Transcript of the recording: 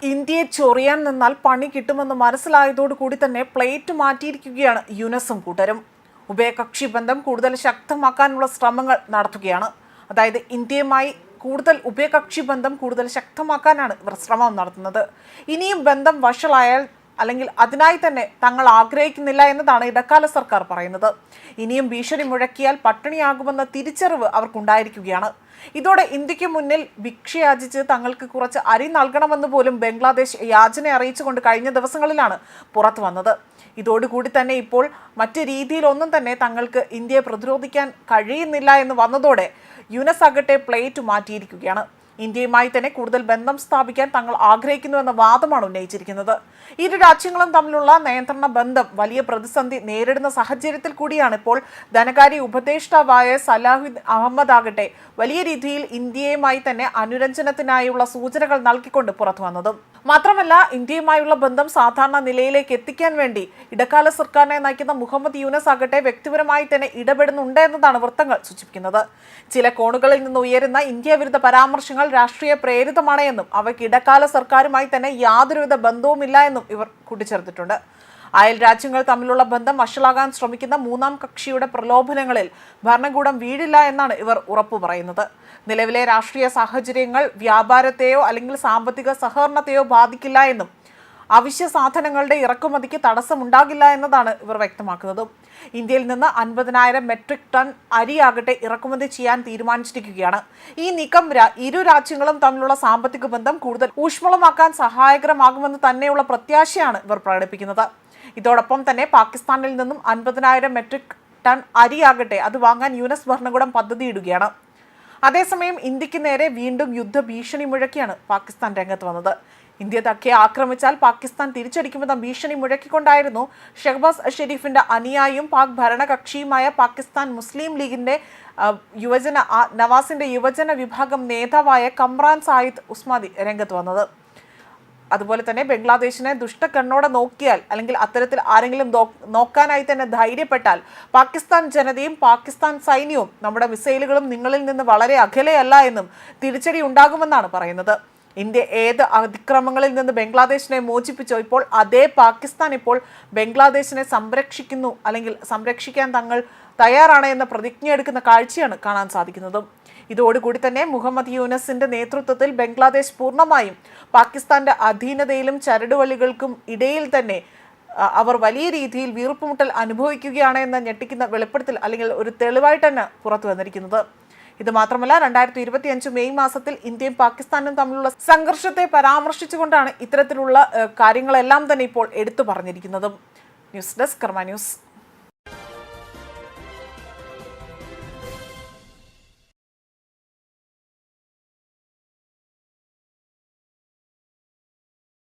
ഇന്ത്യയെ ചൊറിയാൻ നിന്നാൽ പണി കിട്ടുമെന്ന് മനസ്സിലായതോടുകൂടി തന്നെ പ്ലേറ്റ് മാറ്റിയിരിക്കുകയാണ് യുനസും കൂട്ടരും. ഉഭയകക്ഷി ബന്ധം കൂടുതൽ ശക്തമാക്കാനുള്ള ശ്രമങ്ങൾ നടത്തുകയാണ്. അതായത് ഇന്ത്യയുമായി ഉഭയകക്ഷി ബന്ധം കൂടുതൽ ശക്തമാക്കാനാണ് ഇവർ ശ്രമം നടത്തുന്നത്. ഇനിയും ബന്ധം വഷളായാൽ അല്ലെങ്കിൽ അതിനായി തന്നെ തങ്ങൾ ആഗ്രഹിക്കുന്നില്ല എന്നതാണ് ഇടക്കാല സർക്കാർ പറയുന്നത്. ഇനിയും ഭീഷണി മുഴക്കിയാൽ പട്ടിണിയാകുമെന്ന തിരിച്ചറിവ് അവർക്കുണ്ടായിരിക്കുകയാണ്. ഇതോടെ ഇന്ത്യക്ക് മുന്നിൽ ഭിക്ഷയാചിച്ച് തങ്ങൾക്ക് കുറച്ച് അരി നൽകണമെന്ന് പോലും ബംഗ്ലാദേശ് യാചന അറിയിച്ചുകൊണ്ട് കഴിഞ്ഞ ദിവസങ്ങളിലാണ് പുറത്തു വന്നത്. ഇതോടുകൂടി തന്നെ ഇപ്പോൾ മറ്റ് രീതിയിലൊന്നും തന്നെ തങ്ങൾക്ക് ഇന്ത്യയെ പ്രതിരോധിക്കാൻ കഴിയുന്നില്ല എന്ന് വന്നതോടെ യുനസ് ആകട്ടെ പ്ലേറ്റ് മാറ്റിയിരിക്കുകയാണ്. ഇന്ത്യയുമായി തന്നെ കൂടുതൽ ബന്ധം സ്ഥാപിക്കാൻ തങ്ങൾ ആഗ്രഹിക്കുന്നുവെന്ന വാദമാണ് ഉന്നയിച്ചിരിക്കുന്നത്. ഇരു രാജ്യങ്ങളും തമ്മിലുള്ള നിയന്ത്രണ ബന്ധം വലിയ പ്രതിസന്ധി നേരിടുന്ന സാഹചര്യത്തിൽ കൂടിയാണ് ഇപ്പോൾ ധനകാര്യ ഉപദേഷ്ടാവായ സലാഹുദ്ദീൻ അഹമ്മദ് ആകട്ടെ വലിയ രീതിയിൽ ഇന്ത്യയുമായി തന്നെ അനുരഞ്ജനത്തിനായുള്ള സൂചനകൾ നൽകിക്കൊണ്ട് പുറത്തു വന്നതും. മാത്രമല്ല, ഇന്ത്യയുമായുള്ള ബന്ധം സാധാരണ നിലയിലേക്ക് എത്തിക്കാൻ വേണ്ടി ഇടക്കാല സർക്കാരിനെ നയിക്കുന്ന മുഹമ്മദ് യൂനസ് ആകട്ടെ വ്യക്തിപരമായി തന്നെ ഇടപെടുന്നുണ്ട് എന്നതാണ് വൃത്തങ്ങൾ സൂചിപ്പിക്കുന്നത്. ചില കോണുകളിൽ നിന്ന് ഉയരുന്ന ഇന്ത്യ വിരുദ്ധ പരാമർശങ്ങൾ രാഷ്ട്രീയ പ്രേരിതമാണ് എന്നും അവയ്ക്ക് ഇടക്കാല സർക്കാരുമായി തന്നെ യാതൊരുവിധ ബന്ധവുമില്ല എന്നും ഇവർ കൂട്ടിച്ചേർത്തിട്ടുണ്ട്. അയൽ രാജ്യങ്ങൾ തമ്മിലുള്ള ബന്ധം വഷളാകാൻ ശ്രമിക്കുന്ന മൂന്നാം കക്ഷിയുടെ പ്രലോഭനങ്ങളിൽ ഭരണകൂടം വീഴില്ല എന്നാണ് ഇവർ ഉറപ്പു പറയുന്നത്. നിലവിലെ രാഷ്ട്രീയ സാഹചര്യങ്ങൾ വ്യാപാരത്തെയോ അല്ലെങ്കിൽ സാമ്പത്തിക സഹകരണത്തെയോ ബാധിക്കില്ല എന്നും അവശ്യ സാധനങ്ങളുടെ ഇറക്കുമതിക്ക് തടസ്സമുണ്ടാകില്ല എന്നതാണ് ഇവർ വ്യക്തമാക്കുന്നത്. ഇന്ത്യയിൽ നിന്ന് 50,000 മെട്രിക് ടൺ അരിയാകട്ടെ ഇറക്കുമതി ചെയ്യാൻ തീരുമാനിച്ചിരിക്കുകയാണ്. ഈ നീക്കം ഇരു രാജ്യങ്ങളും തമ്മിലുള്ള സാമ്പത്തിക ബന്ധം കൂടുതൽ ഊഷ്മളമാക്കാൻ സഹായകരമാകുമെന്ന് തന്നെയുള്ള പ്രത്യാശയാണ് ഇവർ പ്രകടിപ്പിക്കുന്നത്. ഇതോടൊപ്പം തന്നെ പാകിസ്ഥാനിൽ നിന്നും 50,000 മെട്രിക് ടൺ അരിയാകട്ടെ അത് വാങ്ങാൻ യുനസ് ഭരണകൂടം പദ്ധതിയിടുകയാണ്. അതേസമയം ഇന്ത്യക്ക് നേരെ വീണ്ടും യുദ്ധഭീഷണി മുഴക്കിയാണ് പാകിസ്ഥാൻ രംഗത്ത് വന്നത്. ഇന്ത്യ തക്കെ ആക്രമിച്ചാൽ പാകിസ്ഥാൻ തിരിച്ചടിക്കുമെന്ന ഭീഷണി മുഴക്കിക്കൊണ്ടായിരുന്നു ഷഹബാസ് ഷെരീഫിന്റെ അനുയായിയും പാക് ഭരണകക്ഷിയുമായ പാകിസ്ഥാൻ മുസ്ലിം ലീഗിന്റെ നവാസിന്റെ യുവജന വിഭാഗം നേതാവായ കമ്രാൻ സായിദ് ഉസ്മാദി രംഗത്ത് വന്നത്. അതുപോലെ തന്നെ ബംഗ്ലാദേശിനെ ദുഷ്ടക്കണ്ണോടെ നോക്കിയാൽ അല്ലെങ്കിൽ അത്തരത്തിൽ ആരെങ്കിലും നോക്കാനായി തന്നെ ധൈര്യപ്പെട്ടാൽ പാകിസ്ഥാൻ ജനതയും പാകിസ്ഥാൻ സൈന്യവും നമ്മുടെ മിസൈലുകളും നിങ്ങളിൽ നിന്ന് വളരെ അകലെയല്ല എന്നും തിരിച്ചടി ഉണ്ടാകുമെന്നാണ് പറയുന്നത്. ഇന്ത്യ ഏത് അതിക്രമങ്ങളിൽ നിന്ന് ബംഗ്ലാദേശിനെ മോചിപ്പിച്ചോ ഇപ്പോൾ അതേ പാകിസ്ഥാൻ ഇപ്പോൾ ബംഗ്ലാദേശിനെ സംരക്ഷിക്കുന്നു അല്ലെങ്കിൽ സംരക്ഷിക്കാൻ തങ്ങൾ തയ്യാറാണ് എന്ന പ്രതിജ്ഞയെടുക്കുന്ന കാഴ്ചയാണ് കാണാൻ സാധിക്കുന്നത്. ഇതോടുകൂടി തന്നെ മുഹമ്മദ് യൂനസിന്റെ നേതൃത്വത്തിൽ ബംഗ്ലാദേശ് പൂർണ്ണമായും പാകിസ്ഥാന്റെ അധീനതയിലും ചരടുവലികൾക്കും ഇടയിൽ തന്നെ അവർ വലിയ രീതിയിൽ വീർപ്പുമുട്ടൽ അനുഭവിക്കുകയാണ് എന്ന ഞെട്ടിക്കുന്ന വെളിപ്പെടുത്തൽ അല്ലെങ്കിൽ ഒരു തെളിവായിട്ട് തന്നെ പുറത്തു വന്നിരിക്കുന്നത്. ഇത് മാത്രമല്ല, 2025 മെയ് മാസത്തിൽ ഇന്ത്യയും പാകിസ്ഥാനും തമ്മിലുള്ള സംഘർഷത്തെ പരാമർശിച്ചുകൊണ്ടാണ് ഇത്തരത്തിലുള്ള കാര്യങ്ങളെല്ലാം തന്നെ ഇപ്പോൾ എടുത്തു പറഞ്ഞിരിക്കുന്നതും. ന്യൂസ് ഡെസ്ക് കർമ്മ ന്യൂസ്.